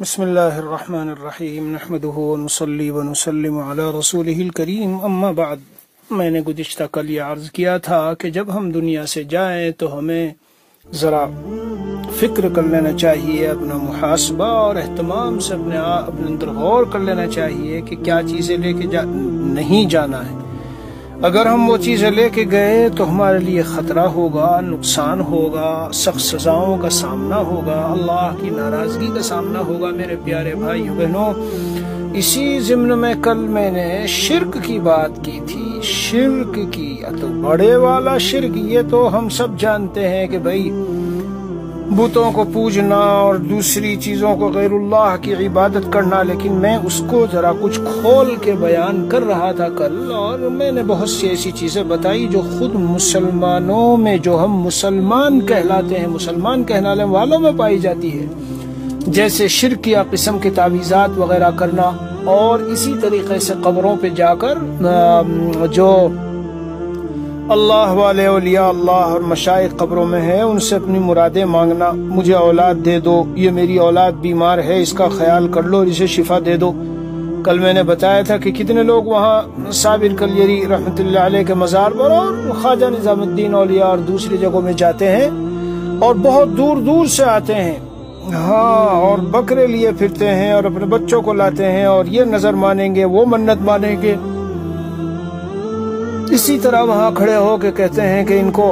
بسم اللہ الرحمن الرحیم نحمده ونصلی ونسلم علی رسولہ الکریم اما بعد۔ میں نے گزشتہ کل یہ عرض کیا تھا کہ جب ہم دنیا سے جائیں تو ہمیں ذرا فکر کر لینا چاہیے، اپنا محاسبہ اور اہتمام سے اپنے اندر غور کر لینا چاہیے کہ کیا چیزیں لے کے نہیں جانا ہے۔ اگر ہم وہ چیزیں لے کے گئے تو ہمارے لیے خطرہ ہوگا، نقصان ہوگا، سخت سزاؤں کا سامنا ہوگا، اللہ کی ناراضگی کا سامنا ہوگا۔ میرے پیارے بھائیو بہنوں، اسی ضمن میں کل میں نے شرک کی بات کی تھی، شرک کی تو بڑے والا شرک، یہ تو ہم سب جانتے ہیں کہ بھائی بتوں کو پوجنا اور دوسری چیزوں کو غیر اللہ کی عبادت کرنا، لیکن میں اس کو ذرا کچھ کھول کے بیان کر رہا تھا کل، اور میں نے بہت سی ایسی چیزیں بتائی جو خود مسلمانوں میں، جو ہم مسلمان کہلاتے ہیں، مسلمان کہلانے والوں میں پائی جاتی ہے، جیسے شرک یا قسم کے تعویذات وغیرہ کرنا، اور اسی طریقے سے قبروں پہ جا کر جو اللہ والے اولیاء اللہ اور مشائخ قبروں میں ہیں ان سے اپنی مرادیں مانگنا، مجھے اولاد دے دو، یہ میری اولاد بیمار ہے، اس کا خیال کر لو، اسے شفا دے دو۔ کل میں نے بتایا تھا کہ کتنے لوگ وہاں صابر کلیری رحمۃ اللہ علیہ کے مزار پر اور خواجہ نظام الدین اولیاء اور دوسری جگہوں میں جاتے ہیں، اور بہت دور دور سے آتے ہیں، ہاں، اور بکرے لیے پھرتے ہیں اور اپنے بچوں کو لاتے ہیں، اور یہ نظر مانیں گے، وہ منت مانیں گے، اسی طرح وہاں کھڑے ہو کے کہتے ہیں کہ ان کو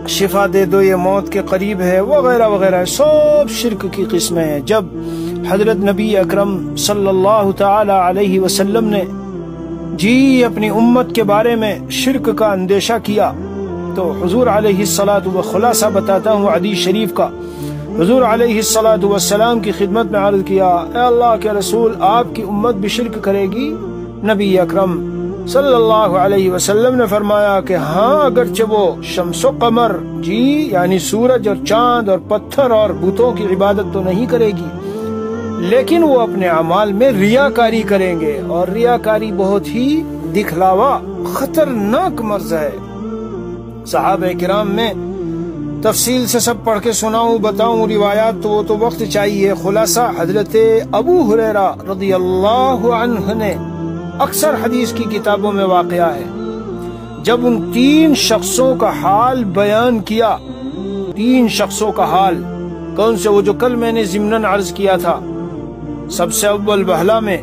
شفا دے دو، یہ موت کے قریب ہے، وغیرہ وغیرہ، سب شرک کی قسمیں ہیں۔ جب حضرت نبی اکرم صلی اللہ تعالی علیہ وسلم نے اپنی امت کے بارے میں شرک کا اندیشہ کیا تو حضور علیہ الصلاۃ و خلاصہ بتاتا ہوں حدیث شریف کا، حضور علیہ الصلاۃ والسلام کی خدمت میں عرض کیا، اے اللہ کے رسول، آپ کی امت بھی شرک کرے گی؟ نبی اکرم صلی اللہ علیہ وسلم نے فرمایا کہ ہاں، اگرچہ وہ شمس و قمر یعنی سورج اور چاند اور پتھر اور بتوں کی عبادت تو نہیں کرے گی، لیکن وہ اپنے اعمال میں ریاکاری کریں گے، اور ریاکاری بہت ہی دکھلاوا خطرناک مرض ہے۔ صحابہ کرام میں تفصیل سے سب پڑھ کے سناؤں بتاؤں روایات تو وہ تو وقت چاہیے، خلاصہ حضرت ابو ہریرہ رضی اللہ عنہ نے اکثر حدیث کی کتابوں میں واقعہ ہے، جب ان تین شخصوں کا حال بیان کیا، تین شخصوں کا حال کون سے؟ وہ جو کل میں نے ضمناً عرض کیا تھا، سب سے اول بہلا میں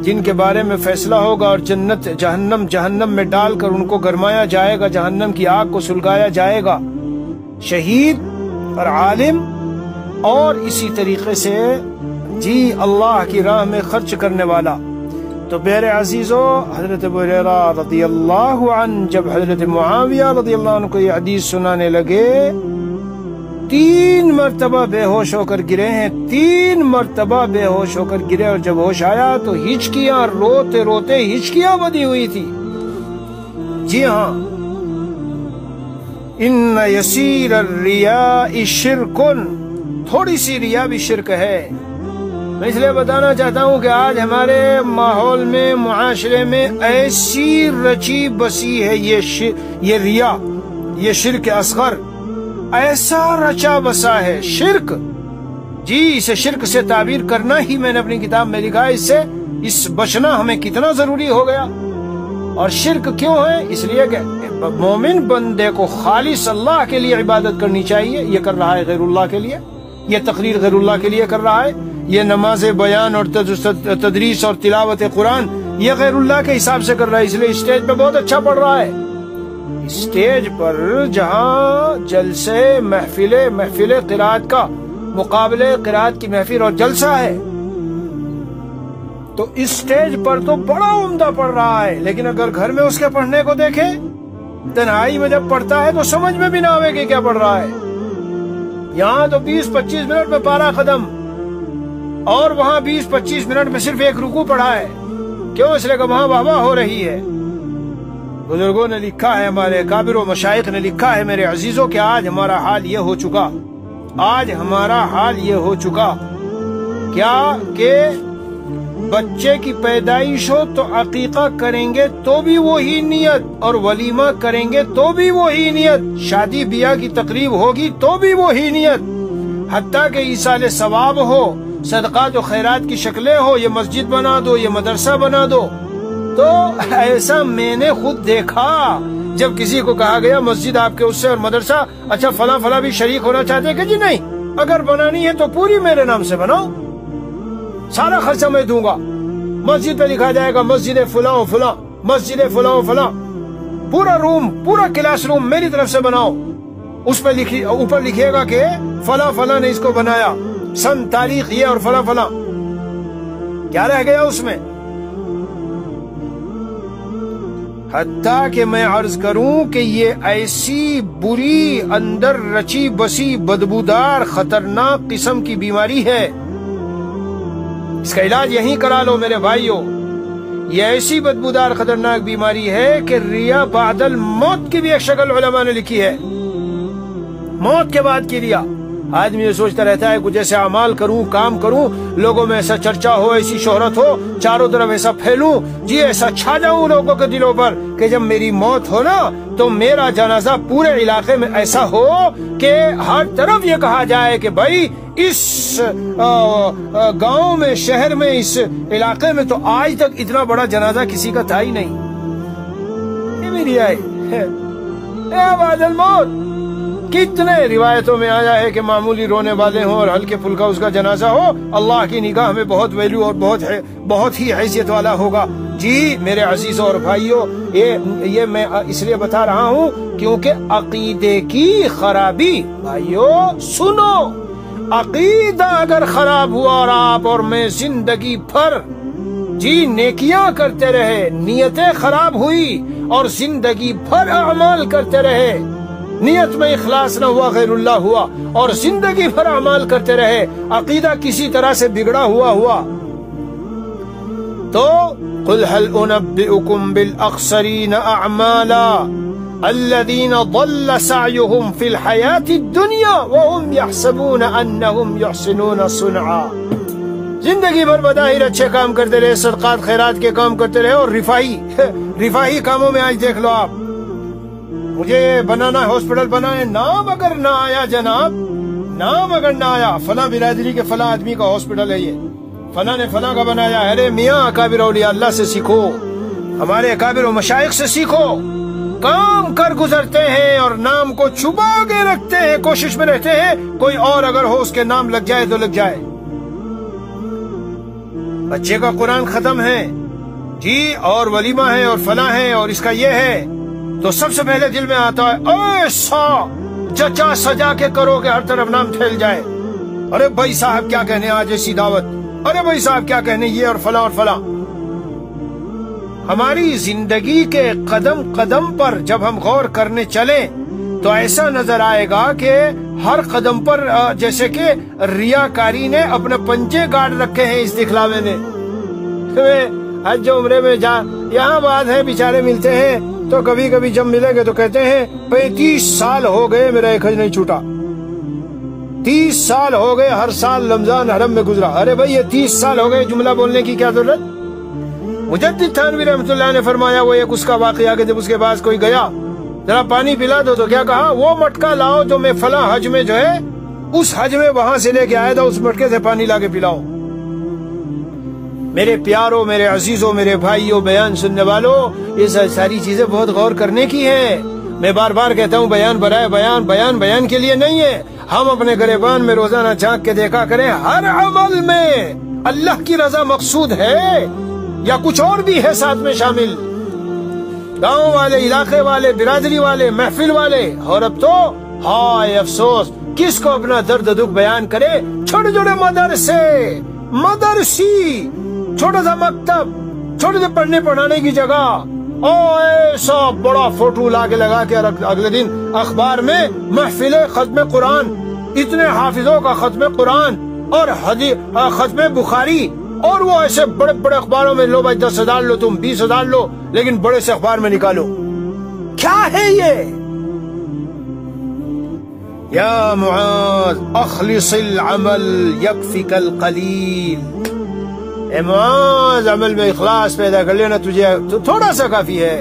جن کے بارے میں فیصلہ ہوگا اور جنت جہنم میں ڈال کر ان کو گرمایا جائے گا، جہنم کی آگ کو سلگایا جائے گا، شہید اور عالم، اور اسی طریقے سے اللہ کی راہ میں خرچ کرنے والا۔ تو میرے عزیزو، حضرت ابو ہریرہ رضی اللہ عنہ جب حضرت معاویہ رضی اللہ عنہ کو یہ حدیث سنانے لگے، 3 مرتبہ بے ہوش ہو کر گرے ہیں، 3 مرتبہ بے ہوش ہو کر گرے، اور جب ہوش آیا تو ہچکیاں، روتے روتے ہچکیاں بدی ہوئی تھی۔ جی ہاں، ان یسیر الریاء شرک، تھوڑی سی ریا بھی شرک ہے۔ میں اس لیے بتانا چاہتا ہوں کہ آج ہمارے ماحول میں، معاشرے میں ایسی رچی بسی ہے یہ ریا، یہ شرک اصغر، ایسا رچا بسا ہے شرک، اسے شرک سے تعبیر کرنا ہی میں نے اپنی کتاب میں لکھا ہے، اس بچنا ہمیں کتنا ضروری ہو گیا۔ اور شرک کیوں ہے؟ اس لیے کہ مومن بندے کو خالص اللہ کے لیے عبادت کرنی چاہیے، یہ کر رہا ہے غیر اللہ کے لیے، یہ تقریر غیر اللہ کے لیے کر رہا ہے، یہ نماز بیان اور تدریس اور تلاوت قرآن یہ غیر اللہ کے حساب سے کر رہا ہے، اس لیے اسٹیج پہ بہت اچھا پڑھ رہا ہے۔ اسٹیج پر جہاں جلسے، محفل قرات کا مقابلے، قرات کی محفل اور جلسہ ہے، تو اسٹیج پر تو بڑا عمدہ پڑھ رہا ہے، لیکن اگر گھر میں اس کے پڑھنے کو دیکھیں، تنہائی میں جب پڑھتا ہے تو سمجھ میں بھی نہ آئے کہ کیا پڑھ رہا ہے۔ یہاں تو 20-25 منٹ میں پارا ختم، اور وہاں 20-25 منٹ میں صرف ایک رکوع پڑھا ہے۔ کیوں؟ اس لیے کہ وہاں واہ واہ ہو رہی ہے۔ بزرگوں نے لکھا ہے، ہمارے کابر و مشائخ نے لکھا ہے، میرے عزیزوں، کہ آج ہمارا حال یہ ہو چکا، آج ہمارا حال یہ ہو چکا کیا کہ بچے کی پیدائش ہو تو عقیقہ کریں گے تو بھی وہی نیت، اور ولیمہ کریں گے تو بھی وہی نیت، شادی بیاہ کی تقریب ہوگی تو بھی وہی نیت، حتیٰ کہ ایصال ثواب ہو، صدقات و خیرات کی شکلیں ہو، یہ مسجد بنا دو، یہ مدرسہ بنا دو. تو ایسا میں نے خود دیکھا جب کسی کو کہا گیا مسجد آپ کے اس سے اور مدرسہ، اچھا فلاں فلاں بھی شریک ہونا چاہتے ہیں کہ جی نہیں، اگر بنانی ہے تو پوری میرے نام سے بناؤ، سارا خرچہ میں دوں گا. مسجد پہ لکھا جائے گا مسجد فلاں و فلاں، مسجد فلاں و فلاں، پورا روم، پورا کلاس روم میری طرف سے بناؤ. اس پہ اوپر لکھیے گا کہ فلاں فلاں نے اس کو بنایا، سن تاریخ یہ اور فلاں فلاں. کیا رہ گیا اس میں؟ حتیٰ کہ میں عرض کروں کہ یہ ایسی بری اندر رچی بسی بدبودار خطرناک قسم کی بیماری ہے، اس کا علاج یہیں کرا لو میرے بھائیوں. یہ ایسی بدبودار خطرناک بیماری ہے کہ ریا بعد الموت کی بھی ایک شکل علماء نے لکھی ہے. موت کے بعد کی ریا. آدمی یہ سوچتا رہتا ہے کچھ ایسے اعمال کروں، کام کروں، لوگوں میں ایسا چرچا ہو، ایسی شہرت ہو، چاروں طرف ایسا پھیلوں، جی ایسا چھا جاؤں لوگوں کے دلوں پر کہ جب میری موت ہو نا تو میرا جنازہ پورے علاقے میں ایسا ہو کہ ہر طرف یہ کہا جائے کہ بھائی اس گاؤں میں، شہر میں، اس علاقے میں تو آج تک اتنا بڑا جنازہ کسی کا تھا ہی نہیں. یہ میری آئے بعد الموت. کتنے روایتوں میں آیا ہے کہ معمولی رونے والے ہوں اور ہلکے پھلکا اس کا جنازہ ہو، اللہ کی نگاہ میں بہت ویلیو اور بہت ہی حیثیت والا ہوگا. جی میرے عزیزوں اور بھائیوں، یہ میں اس لیے بتا رہا ہوں کیونکہ عقیدے کی خرابی، بھائیوں سنو، عقیدہ اگر خراب ہوا اور آپ اور میں زندگی بھر جی نیکیاں کرتے رہے، نیتیں خراب ہوئی اور زندگی بھر اعمال کرتے رہے، نیت میں اخلاص نہ ہوا، غیر اللہ ہوا، اور زندگی بھر اعمال کرتے رہے، عقیدہ کسی طرح سے بگڑا ہوا تو قل هل انبئكم بالاخسرین اعمالا الذين ضل سعيهم في الحياة الدنيا وهم يحسبون انهم يحسنون صنعا. زندگی بھر بظاہر اچھے کام کرتے رہے، صدقات خیرات کے کام کرتے رہے، اور رفاہی کاموں میں آج دیکھ لو آپ، مجھے بنانا ہاسپٹل بنانا، نام اگر نہ آیا جناب، نام اگر نہ آیا فلاں برادری کے فلاں آدمی کا ہاسپٹل ہے، یہ فلاں نے فلاں کا بنایا. ارے میاں اکابر اولیاء اللہ سے سیکھو، ہمارے اکابر و مشائخ سے سیکھو. کام کر گزرتے ہیں اور نام کو چھپا کے رکھتے ہیں، کوشش میں رہتے ہیں کوئی اور اگر ہو اس کے نام لگ جائے تو لگ جائے. بچے کا قرآن ختم ہے جی، اور ولیمہ ہے اور فلاں ہے اور اس کا یہ ہے، تو سب سے پہلے دل میں آتا ہے ایسا جچا سجا کے کرو کہ ہر طرف نام پھیل جائے. ارے بھائی صاحب کیا کہنے آج ایسی دعوت، ارے بھائی صاحب کیا کہنے یہ اور فلاں اور فلاں. ہماری زندگی کے قدم قدم پر جب ہم غور کرنے چلیں تو ایسا نظر آئے گا کہ ہر قدم پر جیسے کہ ریاکاری نے اپنے پنجے گاڑ رکھے ہیں اس دکھلاوے نے. حج عمرے میں یہاں بات ہے، بیچارے ملتے ہیں تو کبھی کبھی جب ملیں گے تو کہتے ہیں 35 سال ہو گئے میرا ایک حج نہیں چھوٹا، 30 سال ہو گئے ہر سال رمضان حرم میں گزرا. ارے بھائی یہ 30 سال ہو گئے، جملہ بولنے کی کیا ضرورت؟ مجدد تھانوی رحمۃ اللہ نے فرمایا، وہ ایک اس کا واقعہ کہ جب اس کے پاس کوئی گیا ذرا پانی پلا دو تو کیا کہا، وہ مٹکا لاؤ جو میں فلاں حج میں جو ہے اس حج میں وہاں سے لے کے آیا تھا، اس مٹکے سے پانی لا کے پلاؤ. میرے پیاروں، میرے عزیزوں، میرے بھائیوں، بیان سننے والوں، یہ ساری چیزیں بہت غور کرنے کی ہیں. میں بار بار کہتا ہوں بیان برائے بیان کے لیے نہیں ہے. ہم اپنے گریبان میں روزانہ جھانک کے دیکھا کریں ہر عمل میں اللہ کی رضا مقصود ہے یا کچھ اور بھی ہے ساتھ میں شامل. گاؤں والے، علاقے والے، برادری والے، محفل والے، اور اب تو ہائے افسوس کس کو اپنا درد دکھ بیان کرے. چھوٹے چھوٹے مدرسی، چھوٹا سا مکتب، چھوٹے سے پڑھنے پڑھانے کی جگہ، اور ایسا بڑا فوٹو لا کے لگا کے اگلے دن اخبار میں محفل ختم قرآن، اتنے حافظوں کا ختم قرآن اور ختم بخاری، اور وہ ایسے بڑے بڑے اخباروں میں لو بھائی 10,000 لو، تم 20,000 لو، لیکن بڑے سے اخبار میں نکالو. کیا ہے یہ؟ یا معاذ اخلص العمل یکفک القلیل. اے معاذ عمل میں اخلاص پیدا کر لینا، تجھے تو تھوڑا سا کافی ہے.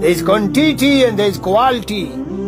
there is quantity and there is quality।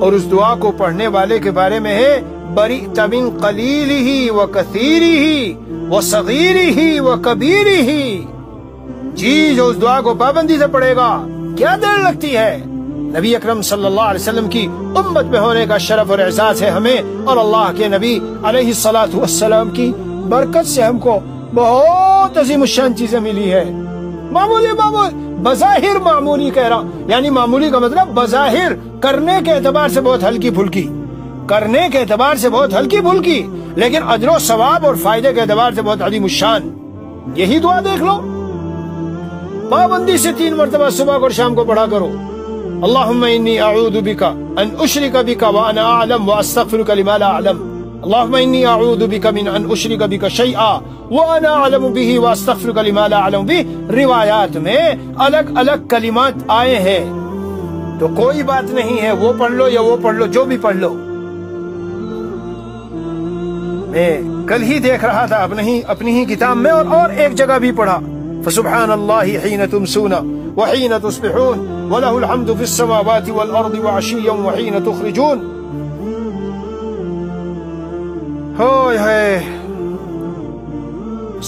اور اس دعا کو پڑھنے والے کے بارے میں ہے بریت من قلیلہ و کثیرہ و صغیرہ و کبیرہ، جی جو اس دعا کو پابندی سے پڑھے گا کیا دیر لگتی ہے۔ نبی اکرم صلی اللہ علیہ وسلم کی امت میں ہونے کا شرف اور اعزاز ہے ہمیں، اور اللہ کے نبی علیہ الصلوۃ والسلام کی برکت سے ہم کو بہت عظیم الشان چیزیں ملی ہے۔ معمولی بظاہر معمولی کہہ رہا ہوں، یعنی معمولی کا مطلب بظاہر کرنے کے اعتبار سے بہت ہلکی پھلکی، کرنے کے اعتبار سے بہت ہلکی پھلکی، لیکن اجر و ثواب اور فائدے کے اعتبار سے بہت عظیم الشان۔ یہی دعا دیکھ لو، پابندی سے 3 مرتبہ صبح اور شام کو پڑھا کرو۔ اللہم انی اعوذ بک ان اشرک بک وانا اعلم واستغفرک لما لا اعلم، اللہم انی اعوذ بک من ان اشرک بک شیئا وانا اعلم بہ واستغفرک لما لا اعلم بہ۔ روایات میں الگ الگ کلمات آئے ہیں، تو کوئی بات نہیں ہے، وہ پڑھ لو یا وہ پڑھ لو، جو بھی پڑھ لو۔ میں کل ہی دیکھ رہا تھا اپنی ہی کتاب میں، اور ایک جگہ بھی پڑھا، فسبحان اللہ حین تمسون وحین تصبحون وله الحمد في السماوات والارض وعشيا وحين تخرجون۔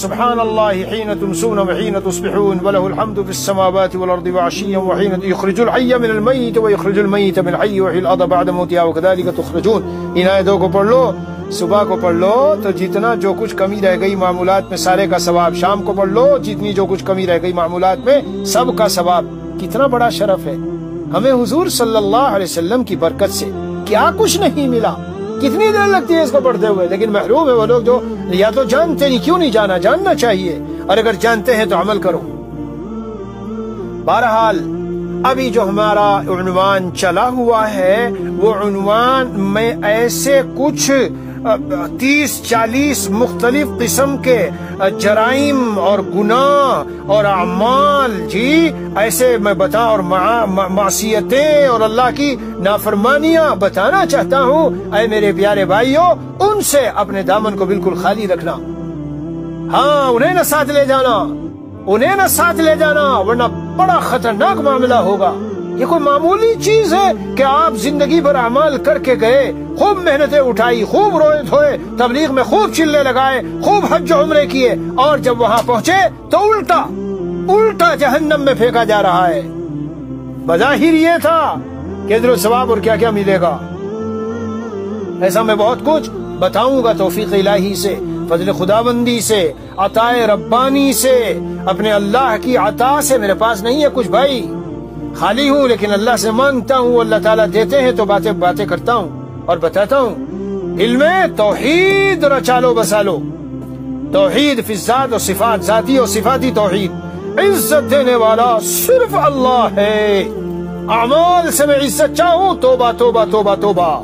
سبحان اللہ حین تمسون وحین تصبحون وله الحمد في السماوات والارض وعشيا وحين يخرج الحي من الميت ويخرج الميت من الحي ويحيي الارض بعد موتها وكذلك تخرجون۔ ان آیتوں کو پڑھ لو، صبح کو پڑھ لو تو جتنا جو کچھ کمی رہ گئی معمولات میں سارے کا ثواب، شام کو پڑھ لو جتنی جو کچھ کمی رہ گئی معمولات میں سب کا ثواب۔ کتنا بڑا شرف ہے ہمیں حضور صلی اللہ علیہ وسلم کی برکت سے، کیا کچھ نہیں ملا، کتنی دیر لگتی ہے اس کو پڑھتے ہوئے، لیکن محروم ہے وہ لوگ جو یا تو جانتے نہیں، کیوں نہیں جانا، جاننا چاہیے، اور اگر جانتے ہیں تو عمل کرو۔ بہرحال ابھی جو ہمارا عنوان چلا ہوا ہے، وہ عنوان میں ایسے کچھ 30-40 مختلف قسم کے جرائم اور گناہ اور اعمال، جی ایسے میں بتا، اور معصیتیں اور اللہ کی نافرمانیاں بتانا چاہتا ہوں۔ اے میرے پیارے بھائیوں، ان سے اپنے دامن کو بالکل خالی رکھنا، ہاں انہیں نہ ساتھ لے جانا، انہیں نہ ساتھ لے جانا، ورنہ بڑا خطرناک معاملہ ہوگا۔ یہ کوئی معمولی چیز ہے کہ آپ زندگی بھر اعمال کر کے گئے، خوب محنتیں اٹھائی، خوب روئے دھوئے، تبلیغ میں خوب چلے لگائے، خوب حج و عمرے کیے، اور جب وہاں پہنچے تو الٹا جہنم میں پھینکا جا رہا ہے۔ بظاہر یہ تھا کہ اجر و ثواب اور کیا کیا ملے گا۔ ایسا میں بہت کچھ بتاؤں گا توفیق الہی سے، فضل خداوندی سے، عطا ربانی سے، اپنے اللہ کی عطا سے۔ میرے پاس نہیں ہے کچھ بھائی، خالی ہوں، لیکن اللہ سے مانگتا ہوں، اللہ تعالیٰ دیتے ہیں تو باتیں کرتا ہوں اور بتاتا ہوں۔ علم توحید رچالو بسالو، توحید فی الذات و صفات، ذاتی اور صفاتی توحید۔ عزت دینے والا صرف اللہ ہے، اعمال سے میں عزت چاہوں، توبہ توبہ توبہ توبہ۔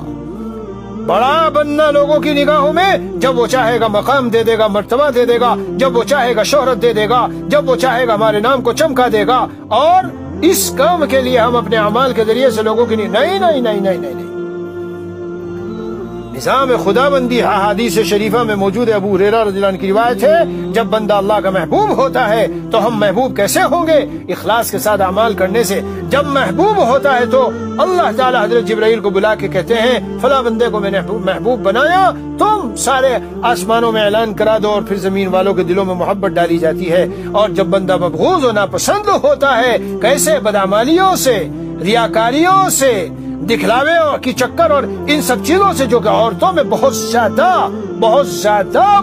بڑا بننا لوگوں کی نگاہوں میں، جب وہ چاہے گا مقام دے دے گا، مرتبہ دے دے گا، جب وہ چاہے گا شہرت دے دے گا، جب وہ چاہے گا ہمارے نام کو چمکا دے گا، اور اس کام کے لیے ہم اپنے اعمال کے ذریعے سے لوگوں کی نہیں۔ نظام خداوندی احادیث شریفہ میں موجود ہے، ابو ہریرہ رضی اللہ عنہ کی روایت ہے، جب بندہ اللہ کا محبوب ہوتا ہے تو ہم محبوب کیسے ہوں گے؟ اخلاص کے ساتھ اعمال کرنے سے۔ جب محبوب ہوتا ہے تو اللہ تعالیٰ حضرت جبرائیل کو بلا کے کہتے ہیں فلاں بندے کو میں نے محبوب بنایا، تم سارے آسمانوں میں اعلان کرا دو، اور پھر زمین والوں کے دلوں میں محبت ڈالی جاتی ہے۔ اور جب بندہ مبغوض و ناپسند ہوتا ہے، کیسے؟ بدعمالیوں سے، ریاکاریوں سے، دکھلاوے کی چکر اور ان سب چیزوں سے، جو کہ عورتوں میں بہت زیادہ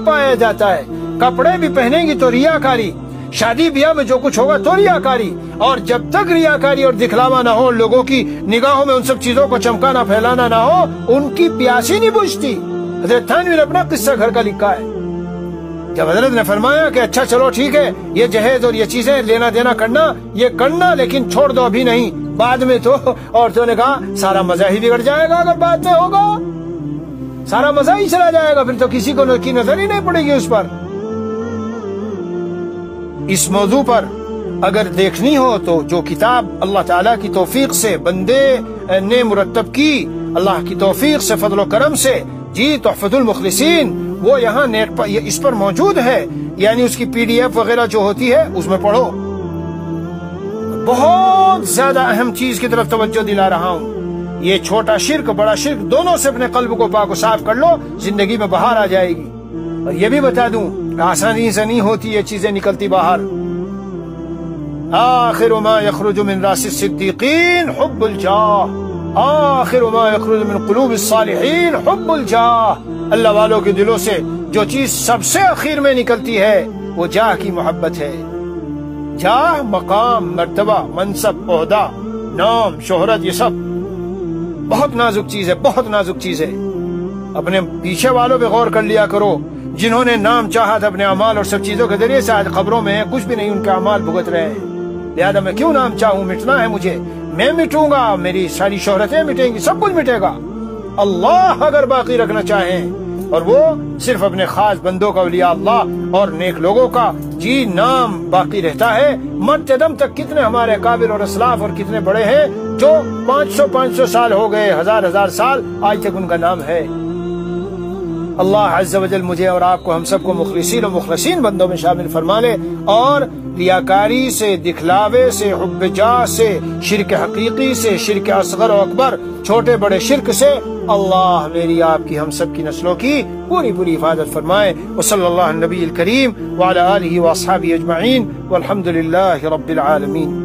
پایا جاتا ہے۔ کپڑے بھی پہنیں گی تو ریاکاری، شادی بیاہ میں جو کچھ ہوگا تو ریاکاری، اور جب تک ریاکاری اور دکھلاوا نہ ہو، لوگوں کی نگاہوں میں ان سب چیزوں کو چمکانا پھیلانا نہ ہو، ان کی پیاسی نہیں بجھتی۔ حضرت تھانوی نے اپنا قصہ گھر کا لکھا ہے، جب حضرت نے فرمایا کہ اچھا چلو ٹھیک ہے، یہ جہیز اور یہ چیزیں لینا دینا کرنا، یہ کرنا، لیکن چھوڑ دو ابھی نہیں، بعد میں تو عورتوں نے کہا سارا مزہ ہی بگڑ جائے گا، اگر بعد میں ہوگا سارا مزہ ہی چلا جائے گا، پھر تو کسی کو کی نظر ہی نہیں پڑے گی اس پر۔ اس موضوع پر اگر دیکھنی ہو تو جو کتاب اللہ تعالیٰ کی توفیق سے بندے نے مرتب کی، اللہ کی توفیق سے، فضل و کرم سے، جی تحفۃ المخلصین، وہ یہاں نیٹ پر اس پر موجود ہے، یعنی اس کی PDF وغیرہ جو ہوتی ہے اس میں پڑھو۔ بہت زیادہ اہم چیز کی طرف توجہ دلا رہا ہوں، یہ چھوٹا شرک بڑا شرک دونوں سے اپنے قلب کو پاک و صاف کر لو، زندگی میں بہار آ جائے گی۔ اور یہ بھی بتا دوں آسانی سے نہیں ہوتی یہ چیزیں نکلتی باہر۔ آخر ما یخرج من راس الصدیقین حب الجاہ، آخر ما یخرج من قلوب الصالحین حب الجاہ۔ اللہ والوں کے دلوں سے جو چیز سب سے اخیر میں نکلتی ہے وہ جاہ کی محبت ہے۔ جاہ مقام، مرتبہ، منصب، عہدہ، نام، شہرت، یہ سب بہت نازک چیز ہے، بہت نازک چیز ہے۔ اپنے پیچھے والوں پہ غور کر لیا کرو، جنہوں نے نام چاہا تھا اپنے اعمال اور سب چیزوں کے ذریعے سے، آج قبروں میں کچھ بھی نہیں، ان کے اعمال بھگت رہے ہیں۔ لہذا میں کیوں نام چاہوں، مٹنا ہے مجھے، میں مٹوں گا، میری ساری شہرتیں مٹیں گی، سب کچھ مٹے گا۔ اللہ اگر باقی رکھنا چاہیں، اور وہ صرف اپنے خاص بندوں کا، اولیاء اللہ اور نیک لوگوں کا جی نام باقی رہتا ہے۔ مرتے دم تک کتنے ہمارے قابل اور اسلاف اور کتنے بڑے ہیں جو 500 سال ہو گئے، ہزار سال، آج تک ان کا نام ہے۔ اللہ عز و جل مجھے اور آپ کو، ہم سب کو مخلصین و مخلصین بندوں میں شامل فرما لے، اور ریاکاری سے، دکھلاوے سے، حب جاہ سے، شرک حقیقی سے، شرک اصغر و اکبر، چھوٹے بڑے شرک سے اللہ میری آپ کی ہم سب کی نسلوں کی پوری حفاظت فرمائے۔ وصلی اللہ علی النبی الکریم وعلی آلہ واصحابہ اجمعین والحمد للہ رب العالمین۔